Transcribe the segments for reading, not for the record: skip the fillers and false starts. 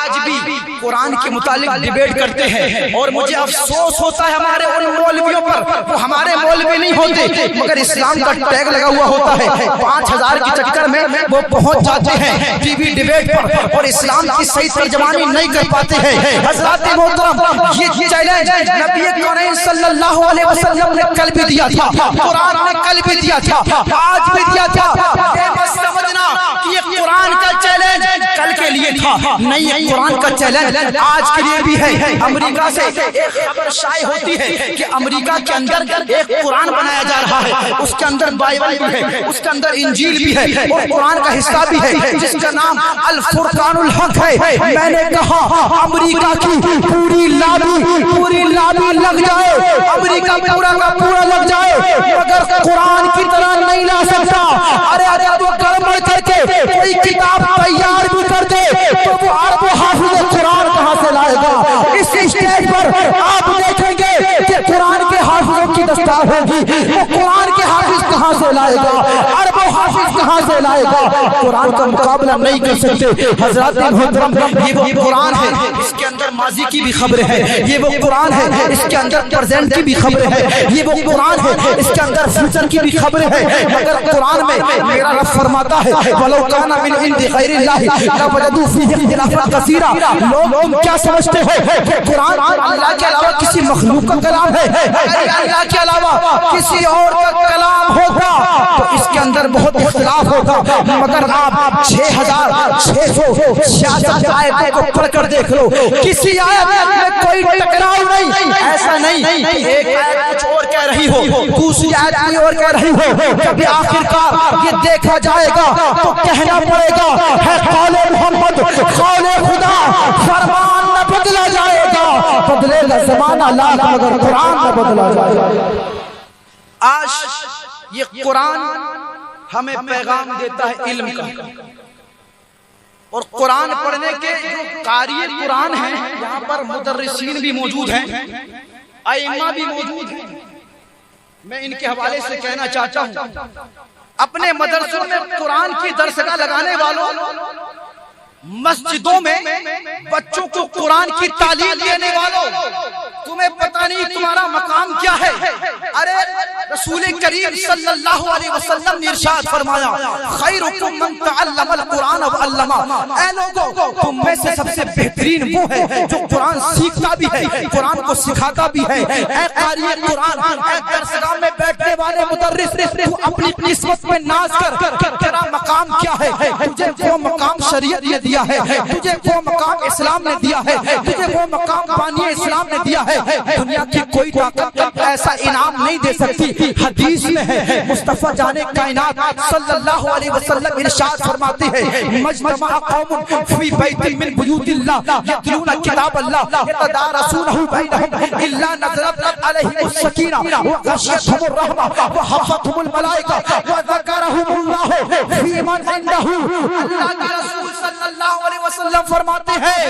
آج بھی قرآن کے متعلق ڈیبیٹ کرتے ہیں، اور مجھے افسوس ہوتا ہے ہمارے ان مولویوں پر، وہ ہمارے مولوی نہیں ہوتے مگر اسلام کا ٹیگ لگا ہوا ہوتا ہے، 5000 کے چکر میں وہ پہنچ جاتے ہیں ٹی وی ڈیبیٹ پر اور اسلام کی صحیح ترجمانی نہیں کر پاتے ہیں۔ حضرات محترم، یہ چیلنج نبی کریم صلی اللہ علیہ وسلم نے کل بھی دیا تھا، قرآن نے کل بھی دیا تھا، آج بھی دیا تھا۔ یہ بس سمجھنا کہ یہ قرآن کا چیلنج کل کے لیے تھا، نہیں یہ قرآن کا چیلنج آج کے لیے بھی ہے۔ امریکہ سے ایک خبر شائع ہوتی ہے کہ امریکہ کے اندر ایک قرآن بنایا جا رہا ہے، اس کے اندر بائبل بھی ہے، اس کے اندر انجیل بھی ہے اور قرآن کا حصہ بھی ہے جس کا نام الفرقان الحق ہے۔ میں نے کہا امریکہ کی پوری لابی لگ جائے، امریکہ پورا کا پورا لگ جائے مگر قرآن کی طرح نہیں لا سکتا۔ ارے وہ گڑبڑ کر کے کوئی کتاب تیار بھی کر دے تو وہ عرب حافظ قرآن کہاں سے لائے گا؟ اس اسٹیج پر آپ دیکھیں گے کہ قرآن کے حافظوں کی دستار ہوگی، وہ قرآن کے حافظ کہاں سے لائے گا؟ عرب حافظ کہاں سے لائے گا؟ قرآن کا مقابلہ نہیں کر سکتے۔ حضرات محترم، یہ وہ قرآن ہے اس کے اندر ماضی کی بھی خبریں ہیں، یہ وہ قرآن ہے اس کے اندر پریزنٹ کی بھی خبریں ہیں، یہ وہ قرآن ہے اس کے اندر فیوچر کی بھی خبریں ہیں۔ مگر قرآن میں میرا رب فرماتا ہے وَلَوْ كَانَ مِنْ عِنْدِ غَيْرِ اللَّهِ لَوَجَدُوا فِيهِ اخْتِلَافًا كَثِيرًا۔ لوگ کیا سمجھتے ہیں کہ قرآن اللہ کے علاوہ کسی مخلوق کا کلام ہے؟ اگر اللہ کے علاوہ کسی اور کا کلام ہوگا تو اس کے اندر بہت اختلاف ہوگا، مگر آپ 6666 آیتوں کو پڑھ کر دیکھ لو، کسی آیت میں کوئی ٹکراؤ نہیں، ایسا نہیں ایک آیت کچھ اور کہہ رہی ہو، دوسری آیت کوئی اور کہہ رہی ہو، جب آخرکار یہ دیکھا جائے گا تو کہنا پڑے گا ہے قول محمد قول خدا، فرمان نہ بدلا جائے گا، بدلے گا زمانہ لاکھ مگر قرآن نہ بدلا جائے گا۔ آج یہ قرآن ہمیں پیغام دیتا ہے علم کا، اور قرآن پڑھنے کے جو قاری قرآن ہیں یہاں پر مدرسین بھی موجود ہیں، ائمہ بھی موجود ہیں۔ میں ان کے حوالے سے کہنا چاہتا ہوں اپنے مدرسوں میں قرآن کی درسگاہ لگانے والوں، مسجدوں میں بچوں کو قرآن کی تعلیم دینے والوں، تمہیں پتہ نہیں تمہارا مقام کیا ہے؟ ارے رسول کریم صلی اللہ علیہ وسلم نے ارشاد فرمایا خیرکم من تعلم القرآن وعلمہ، اے لوگوں تم میں سے سب سے بہترین وہ ہے جو قرآن سیکھتا بھی ہے، قرآن کو سکھاتا بھی ہے۔ اے قاری قرآن، اے درسگاہ میں بیٹھنے والے مدرس، تو اپنی قسمت میں ناز کر کہ تیرا مقام کیا ہے، تجھے وہ مقام شریعت نے دیا ہے، تجھے وہ مقام اسلام نے دیا ہے، تجھے وہ مقام بانی اسلام نے دیا ہے۔ دنیا کی کوئی طاقت ایسا انعام نہیں دے سکتی۔ حدیث میں ہے مصطفیٰ جان کائنات صلی اللہ علیہ وسلم ارشاد فرماتے ہیں مجتمع قوم فی بیت من بیوت اللہ یتلون کتاب اللہ یتدارسونہ بینہم الا نزلت علیہم السکینہ وغشیتہم الرحمہ وحفتہم الملائکہ وذکرہم اللہ فی من عندہ۔ اللہ کے رسول صلی اللہ علیہ وسلم فرماتے ہیں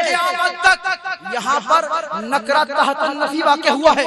قیامت تک یہاں پر نکرہ تحت النفی واقع ہوا ہے،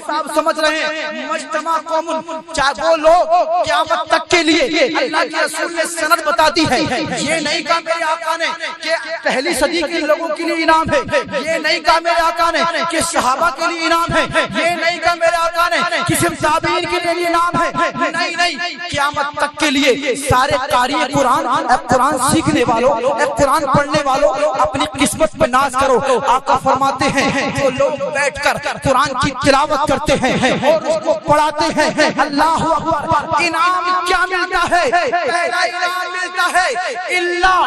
صاحب سمجھ رہے ہیں مجتمع قوم، چاہے وہ لوگ قیامت تک کے لیے اللہ کے رسول نے سند بتا دی ہے۔ یہ نہیں کہا میرے آقا نے کہ پہلی صدی کے لوگوں کے لیے انعام ہے، یہ نہیں کہا میرے آقا نے کہ صحابہ کے لیے انعام ہے، یہ نہیں کہا میرے آقا نے کہ صرف تابعین کے لیے انعام ہے، نہیں، قیامت تک کے لیے سارے قاری قرآن، قرآن سیکھنے والوں، قرآن پڑھنے والوں اپنی قسمت پہ ناز کرو۔ آقا فرماتے ہیں جو لوگ بیٹھ کر قرآن کی تلاوت کرتے ہیں اور اس کو پڑھاتے ہیں، اللہ اکبر، انعام کیا ملتا ہے؟ پہلا انعام ملتا ہے اللہ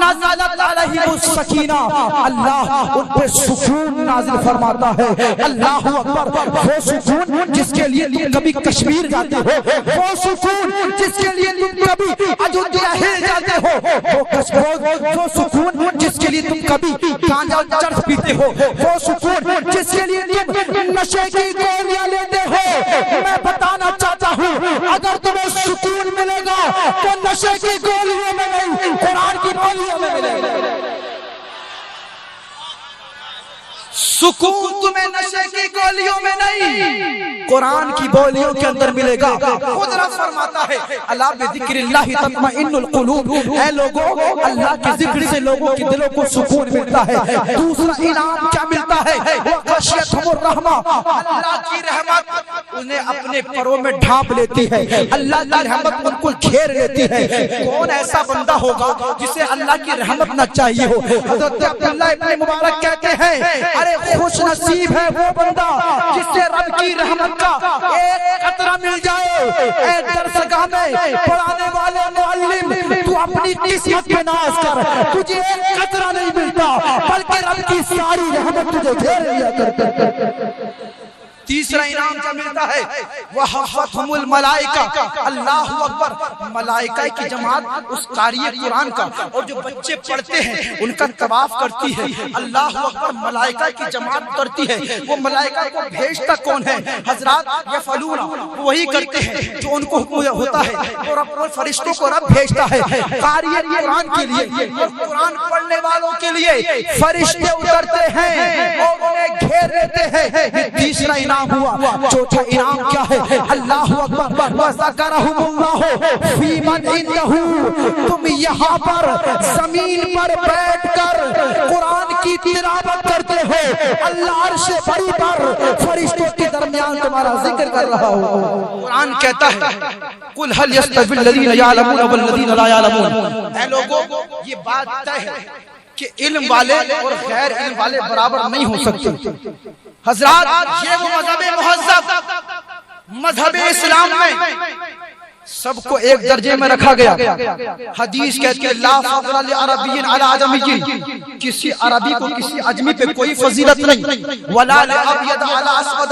نزلت علیہم السکینہ، اللہ ان پہ سکون نازل فرماتا ہے۔ اللہ اکبر، وہ سکون جس کے لیے تم کبھی کشمیر جاتے ہو، وہ سکون جس کے لیے تم کبھی اجودھیا ہل جاتے ہو، وہ سکون جس کے لیے تم کبھی گانجا چرس پیتے ہو، وہ سکون جس کے لیے تم نشے کی گولیاں لیتے ہو۔ میں بتانا چاہتا ہوں اگر تمہیں سکون ملے گا تو نشے کی گولیوں میں نہیں، قرآن کی گولیوں میں ملے گا۔ سکون تمہیں نشے کی گولیوں میں نہیں، قرآن کی بولیوں کے اندر ملے گا۔ خود رب فرماتا ہے الا بذکر اللہ تطمئن القلوب، اے لوگوں اللہ کے ذکر سے لوگوں کے دلوں کو سکون ملتا ہے۔ دوسرا انعام کیا ملتا ہے؟ وغشیتہم الرحمہ، اللہ کی رحمت انہیں اپنے پروں میں ڈھانپ لیتی ہے، اللہ کی رحمت ان کو گھیر لیتی ہے۔ کون ایسا بندہ ہوگا جسے اللہ کی رحمت نہ چاہیے ہو؟ حضرت عبداللہ ابن مبارک کہتے ہیں ارے خوش نصیب ہے وہ بندہ جس سے رب کی رحمت کا ایک قطرہ مل جائے۔ اے درسگاہ میں پڑھانے والے معلم، تو اپنی قسمت پہ ناز کر، تجھے ایک قطرہ نہیں ملتا بلکہ رب کی ساری رحمت تجھے گھیر لیا کر۔ تیسرا انعام کیا ملتا ہے؟ وحفتہم الملائکہ، اللہ اکبر، ملائکہ کی جماعت اس قاری قرآن کا اور جو بچے پڑھتے ہیں ان کا طواف کرتی ہے۔ اللہ اکبر، ملائکہ کی جماعت کرتی ہے۔ وہ ملائکہ کو بھیجتا کون ہے؟ حضرات یفعلون، وہی کرتے ہیں جو ان کو حکم ہوتا ہے، اور اپنے فرشتوں کو رب بھیجتا ہے قاری قرآن کے لیے اور قرآن پڑھنے والوں کے لیے فرشتے اترتے ہیں اور انہیں گھیر لیتے ہیں۔ یہ تیسرا انعام ہوا۔ چوتھا انعام کیا ہے؟ اللہ اکبر، وذکرہم اللہ فی من عندہ، تم یہاں پر زمین پر بیٹھ کر قرآن کی تلاوت کرتے ہو، اللہ عرش بڑی پر فرشتوں کے درمیان تمہارا ذکر کر رہا ہو۔ قرآن کہتا ہے قل هل يستوي الذين يعلمون والذين لا يعلمون، اے لوگوں یہ بات طے ہے کہ علم والے اور غیر علم والے برابر نہیں ہو سکتے۔ حضرات یہ وہ مذہب مہذب، مذہب اسلام میں سب کو ایک درجے میں رکھا گیا۔ حدیث کہتی ہے لا فضل لعربی علی عجمی، کسی عربی کو کسی عجمی پہ کوئی فضیلت نہیں، ولا لابیض علی اسود،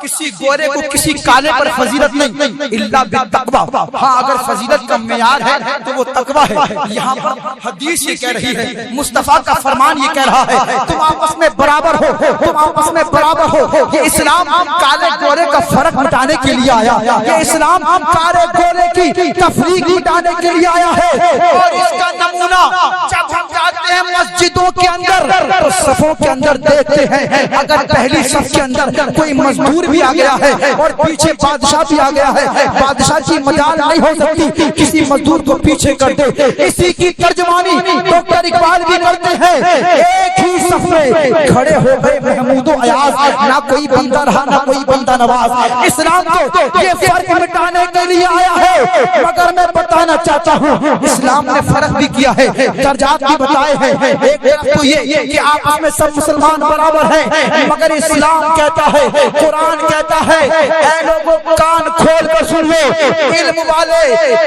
کسی گورے کو کسی کالے پر فضیلت نہیں، الا بالتقوی، ہاں اگر فضیلت کا معیار ہے تو وہ تقوی ہے۔ یہاں پر حدیث یہ کہہ رہی ہے، مصطفیٰ کا فرمان یہ کہہ رہا ہے تم آپس میں برابر ہو، تم آپس میں برابر ہو۔ یہ اسلام کالے گورے کا فرق مٹانے کے لیے آیا، یہ اسلام کالے گورے کی تفریق مٹانے کے لیے آیا ہے۔ اور اس کا نمونہ جب ہم جاتے ہیں مسجدوں کے اندر تو صفوں کے اندر دیکھتے ہیں، اگر پہلی صف کے اندر کوئی مزدور بھی آ گیا ہے اور پیچھے بادشاہ بھی آ گیا ہے، بادشاہ کی مجال نہیں ہو سکتی، کسی مزدور کو پیچھے کر دے۔ اسی کی ترجمانی ڈاکٹر اقبال بھی کرتے ہیں، ایک ہی صف میں کھڑے ہو گئے محمود و ایاز، نہ کوئی بندہ رہا نہ کوئی بندہ نواز۔ اسلام تو یہ فرق مٹانے کے لیے آیا ہے، مگر میں بتانا چاہتا ہوں اسلام نے فرق بھی کیا ہے، درجات بھی بتائے ہیں۔ ایک طرف تو یہ کہ آپس میں سب مسلمان برابر ہیں، مگر اسلام کہتا ہے، قرآن کہتا ہے اے لوگوں کان کھول کر سن لو، علم والے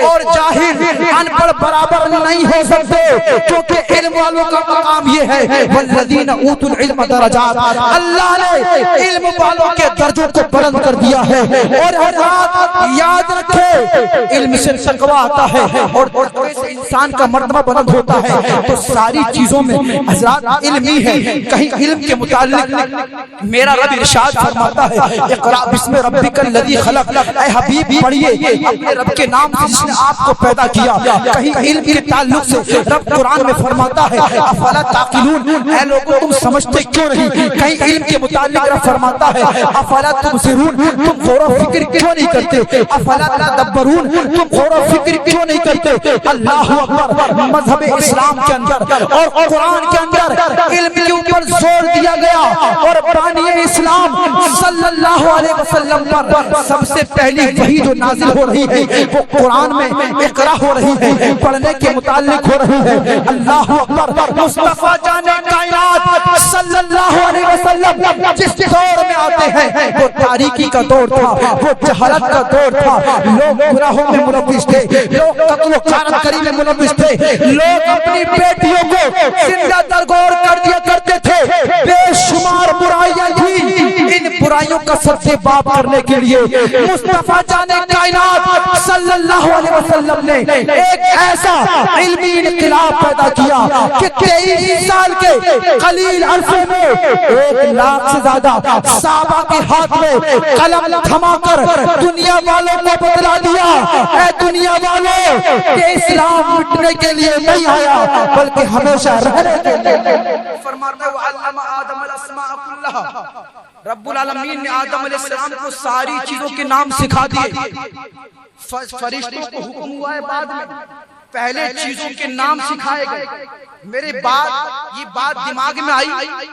اور جاہل ان پڑھ برابر نہیں ہو سکتے، کیونکہ علم والوں کا مقام یہ ہے والذین اوتوا العلم درجات، اللہ نے علم والوں کے درجوں کو بلند کر دیا ہے۔ اور حضرات یاد رکھے علم سے تقوی آتا ہے اور تقوی سے انسان کا مرتبہ بلند ہوتا ہے۔ تو ساری چیزوں میں حضرات علم ہی ہے۔ کہیں علم کے متعلق میرا رب ارشاد فرماتا ہے اقرأ بسم ربک الذی خلق، اے حبیب پڑھیے اپنے رب کے نام سے جس نے آپ کو پیدا کیا۔ کہیں علم کے تعلق سے رب قرآن میں فرماتا ہے افلا تعقلون، اے لوگوں تم سمجھتے کیوں نہیں۔ کہیں علم کے متعلق رب فرماتا ہے افلا تبصرون، تم غور و فکر کیوں نہیں کرتے، افلا تدبرون، تم غور و فکر کیوں نہیں کرتے۔ اللہ اکبر، مذہب اسلام کے اندر اور قرآن کے اندر علم کے اوپر زور دیا گیا، اور بانی اسلام صلی اللہ علیہ وسلم پر سب سے پہلی وحی جو نازل ہو رہی ہے وہ قرآن میں اقرا ہو رہی ہے، پڑھنے کے متعلق ہو رہی ہے۔ اللہ اکبر، مصطفیٰ جان کائنات صلی اللہ علیہ وسلم جس دور میں آتے ہیں وہ تاریکی کا دور تھا، وہ جہالت کا دور تھا، لوگ گناہوں میں ملوث تھے، لوگ قتل و غارت گری میں ملوث تھے، لوگ اپنی بیٹیوں کو زندہ درگور کر دیا کرتے تھے، بے شمار برائیاں تھیں۔ ان برائیوں کا سب سے باب کرنے کے لیے مصطفیٰ جان کائنات صلی اللہ علیہ وسلم نے ایک ایسا علمی انقلاب پیدا کیا کہ 23 سال کے قلیل عرصے میں 1 لاکھ سے زیادہ صحابہ کے ہاتھ میں قلم تھما کر دنیا والوں کو بتلا دیا، اے دنیا والوں کہ اسلام مٹنے کے لیے نہیں آیا بلکہ ہمیشہ رہنے کے لیے۔ فرماتا ہے وَعَلَّمَ آدَمَ الْأَسْمَاءَ كُلَّهَا، رب العالمین نے آدم علیہ السلام کو ساری چیزوں کے نام سکھا دیے. فرشتوں کو حکم ہوا ہے بعد میں، پہلے چیزوں کے نام سکھائے گئے. میرے بعد یہ بات دماغ میں آئی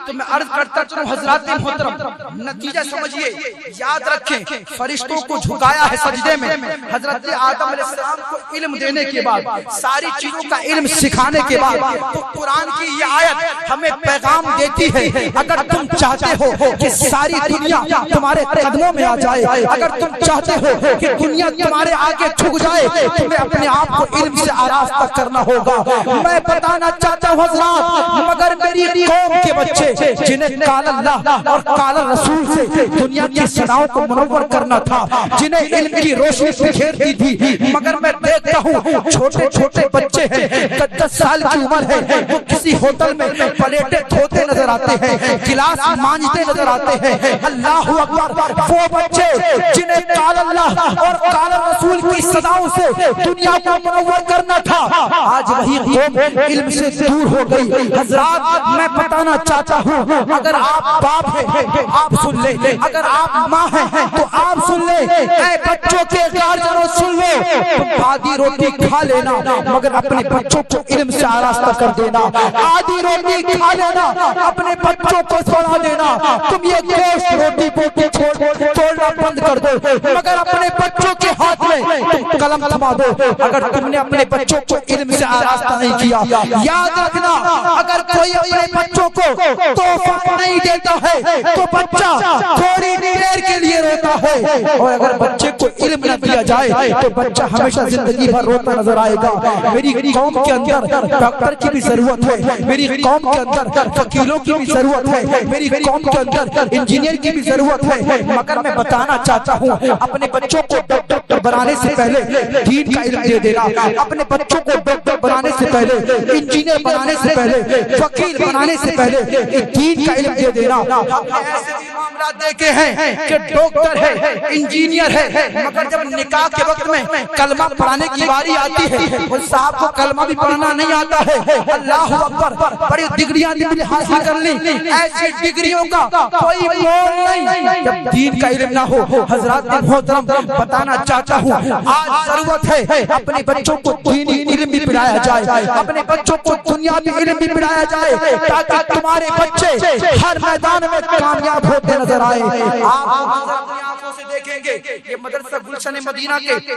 تو میں عرض کرتا چلوں حضرات محترم، نتیجہ سمجھیے، یاد رکھیں. فرشتوں کو جھکایا ہے سجدے میں. حضرت آدم علیہ السلام کو علم دینے کے بعد، ساری چیزوں کا علم سکھانے کے بعد، تو قرآن کی یہ آیت ہمیں پیغام دیتی ہے اگر تم چاہتے ہو کہ ساری دنیا تمہارے قدموں میں آ جائے، اگر تم چاہتے ہو کہ دنیا تمہارے آگے جھک جائے، تمہیں اپنے آپ کو علم سے آراستہ کرنا ہوگا. میں بتانا چاہتا ہوں حضرات، مگر میری قوم کے بچے جنہیں قال اللہ اور قال رسول سے دنیا کی صداؤں کو منور کرنا تھا، جنہیں علم کی روشنی سے گھیرتی تھی، مگر میں دیکھتا ہوں چھوٹے چھوٹے بچے ہیں، 10 سال کی عمر ہے، وہ کسی ہوٹل میں پلیٹیں دھوتے نظر آتے ہیں، گلاس مانجتے نظر آتے ہیں. اللہ اکبر، وہ بچے جنہیں قال اللہ اور قال رسول کی صداؤں سے دنیا کو منور کرنا تھا، آج وہی قوم علم سے دور ہو گئی. حضرات میں بتانا چاہتا ہوں، اگر آپ باپ ہیں آپ سن لیں، اگر آپ ماں ہیں تو آپ سن لیں، اے بچوں کے گارجنوں سن لیں، تم آدھی روٹی کھا لینا مگر اپنے بچوں کو علم سے آراستہ کر دینا. آدھی روٹی کھا لینا، اپنے بچوں کو سنا دینا. تم یہ گوشت روٹی پوٹی چھوڑنا بند کر دو، مگر اپنے بچوں کے ہاتھ میں تم قلم تھما دو. اگر تم نے اپنے بچوں کو علم سے آراستہ نہیں کیا، یاد رکھنا، اگر کوئی اپنے بچوں کو تحفہ نہیں دیتا ہے تو بچہ تھوڑی دیر کے لیے روتا ہے، اور اگر بچے کو علم نہ دیا جائے تو بچہ ہمیشہ زندگی بھر روتا نظر آئے گا. میری قوم کے اندر ڈاکٹر کی بھی ضرورت ہے، میری قوم کے اندر وکیلوں کی بھی ضرورت ہے، میری قوم کے اندر انجینئر کی بھی ضرورت ہے. مگر میں بتانا چاہتا ہوں، اپنے بچوں کو ڈاکٹر بنانے سے پہلے دین کا علم دے دینا، اپنے بچوں کو ڈاکٹر بنانے سے پہلے، انجینئر بنانے سے پہلے، وکیل بنانے سے پہلے دین کا علم دے دینا. ہم نے ایسے معاملات دیکھے ہیں کہ ڈاکٹر ہے، انجینئر ہے، مگر جب نکاح کے وقت میں کلمہ پڑھانے کی باری آتی ہے، اس صاحب کو کلمہ بھی پڑھنا نہیں آتا ہے. اللہ اکبر، بڑی ڈگریاں حاصل کر لی، ایسی ڈگریوں کا کوئی مول نہیں جب دین کا علم نہ ہو. حضرات محترم، بتانا چاہتا ہوں، آج ضرورت ہے اپنے بچوں کو دینی علم بھی پڑھایا جائے، اپنے بچوں کو دنیاوی علم بھی پڑھایا جائے، تاکہ تمہارے بچے ہر میدان میں کامیاب ہوتے نظر آئے. آپ اپنی آنکھوں سے دیکھیں گے یہ مدرسہ گلشن مدینہ کے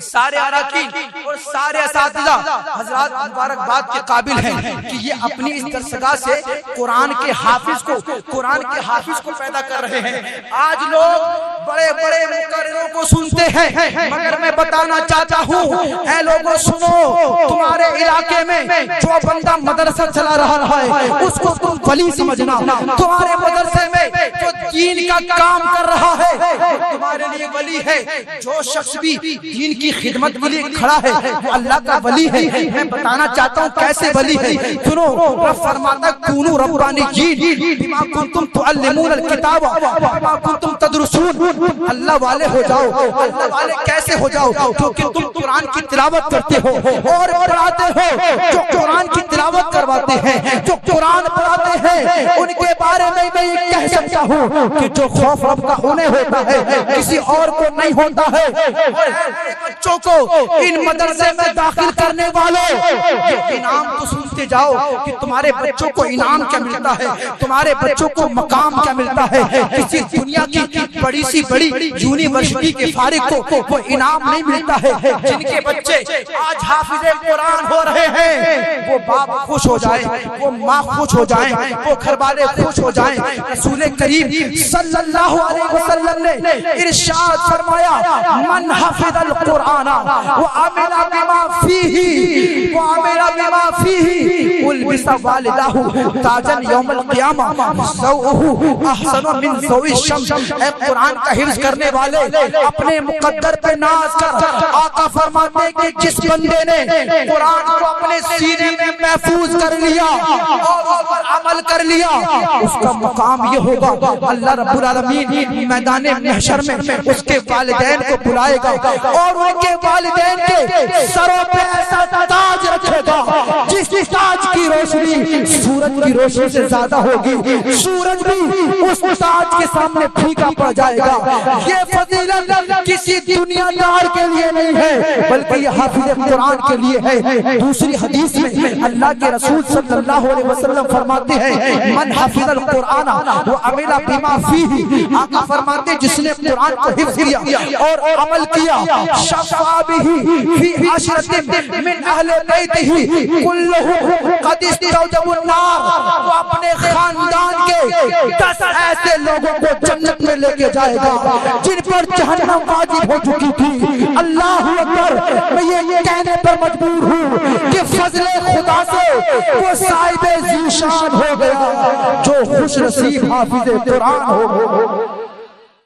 سارے اراکین اور سارے اساتذہ حضرات مبارکباد کے قابل ہیں کہ یہ اپنی اس درسگاہ سے قرآن کے حافظ کو پیدا کر رہے ہیں. آج لوگ بڑے بڑے مقرروں کو سنتے ہیں، مگر میں بتانا چاہتا ہوں، اے لوگوں سنو، تمہارے علاقے میں جو بندہ مدرسہ چلا رہا ہے اس کو تم ولی سمجھنا. تمہارے مدرسے میں جو دین کا کام کر رہا ہے تمہارے لیے ولی ہے. جو شخص بھی دین کی خدمت کے لیے کھڑا ہے وہ اللہ کا ولی ہے. میں بتانا چاہتا ہوں کیسے ولی ہے. سنو، رب فرماتا ہے کونوا ربانیین بما کنتم تعلمون الکتاب وبما کنتم تدرسون. اللہ والے ہو جاؤ. اللہ والے کیسے ہو جاؤ؟ کیونکہ تم قرآن کی تلاوت کرتے ہو اور پڑھاتے ہو. جو قرآن کی تلاوت کرواتے ہیں، جو قرآن پڑھاتے ہیں، ان کے بارے میں میں یہ کہہ سکتا ہوں کہ جو خوف رب کا انہیں ہوتا ہے کسی اور کو نہیں ہوتا ہے. اور بچوں کو ان مدرسے میں داخل کرنے والوں یہ انعام تو سنتے جاؤ کہ تمہارے بچوں کو انعام کیا ملتا ہے، تمہارے بچوں کو مقام کیا ملتا ہے. کسی دنیا کی بڑی سی بڑی یونیورسٹی کے فارغ کو وہ انعام نہیں ملتا ہے. جن کے بچے آج حافظ قرآن ہو رہے ہیں وہ باپ خوش ہو جائیں، وہ ماں خوش ہو جائیں، وہ گھر والے خوش ہو جائیں. رسول کریم صلی اللہ علیہ وسلم نے ارشاد فرمایا من حفظ القرآن وعمل بما فیہ البس والدہ تاجا یوم القیامہ ضوءہ احسن من ضوء الشمس. اے قرآن کا حفظ کرنے والے، اپنے مقدر پہ ناز کر. آقا فرماتے ہیں کہ جس بندے نے قرآن کو اپنے سینے میں محفوظ کر لیا اور عمل کر لیا اس کا مقام یہ ہوگا اللہ رب العالمین میدان محشر میں اس کے والدین کو بلائے گا اور ان کے والدین کے سروں پہ ایسا تاج رکھے گا جس تاج کی روشنی سورج کی روشنی سے زیادہ ہوگی، سورج بھی اس تاج کے سامنے پھیکا پڑ جائے گا۔ یہ فضیلت کسی دنیا دار کے لیے نہیں ہے بلکہ یہ حافظ قرآن کے لیے ہے۔ دوسری حدیث میں اللہ کے رسول صلی اللہ علیہ وسلم فرماتے ہیں من حفظ القرآن وعمل بما فیہ، آقا فرماتے ہیں جس نے قرآن کو حفظ کیا اور عمل کیا شفع بہ فی عشرۃ من اہل بیتہ کلہم قد استوجبوا النار، وہ اپنے خاندان کے 10 ایسے لوگوں کو جنت میں لے کے جائے گا جن پر جہنم واجب ہو چکی تھی۔ اللہ اکبر، میں یہ کہنے پر مجبور ہوں کہ فضل خدا سے وہ صاحب ذیشان ہو گیا جو خوش نصیب حافظ قرآن ہو۔